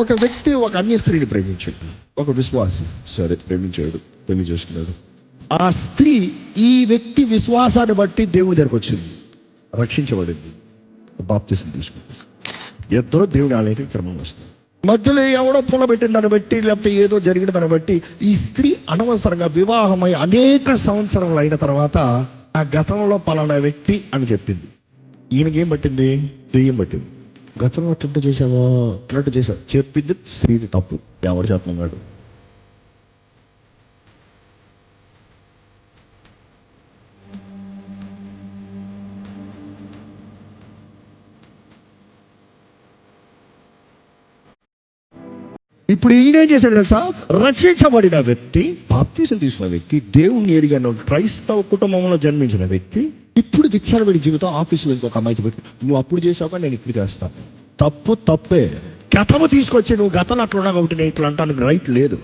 ఒక వ్యక్తి ఒక అన్య స్త్రీని ప్రేమించాడు, ఒక విశ్వాసి, సరే ప్రేమించాడు, పెళ్లి చేసుకున్నాడు. ఆ స్త్రీ ఈ వ్యక్తి విశ్వాసాన్ని బట్టి దేవుని దగ్గరకు వచ్చింది, రక్షించబడింది, బాప్తిసం తీసుకుంది. ఇద్దరు దేవుని ఆలయానికి క్రమం వస్తుంది. మధ్యలో ఎవడో పొలబెట్టిన దాన్ని బట్టి, లేకపోతే ఏదో జరిగిన దాన్ని బట్టి ఈ స్త్రీ అనవసరంగా వివాహమై అనేక సంవత్సరాలు అయిన తర్వాత ఆ గతంలో పలానా వ్యక్తి అని చెప్పింది. ఈయనకేం పట్టింది? దెయ్యం పట్టింది. గతంలో అట్లా చేసావా, అట్లా చేసావు చెప్పింది స్త్రీది తప్పు. ఎవరు చెప్తున్నాడు? ఇప్పుడు ఈయనేం చేశాడు తెలుసా? రక్షించబడిన వ్యక్తి, బాప్తిసం తీసుకున్న వ్యక్తి, దేవుణ్ణి ఎరిగిన క్రైస్తవ కుటుంబంలో జన్మించిన వ్యక్తి, ఇప్పుడు విచ్చలబడి జీవితం ఆఫీసులో ఇంకొక అమ్మాయితో పెట్టి, నువ్వు అప్పుడు చేసావు నేను ఇప్పుడు చేస్తాను. తప్పు తప్పే. గతము తీసుకొచ్చి నువ్వు గతంలో అట్లా ఉన్నావు కాబట్టి నేను ఇట్లా అంటానికి రైట్ లేదు.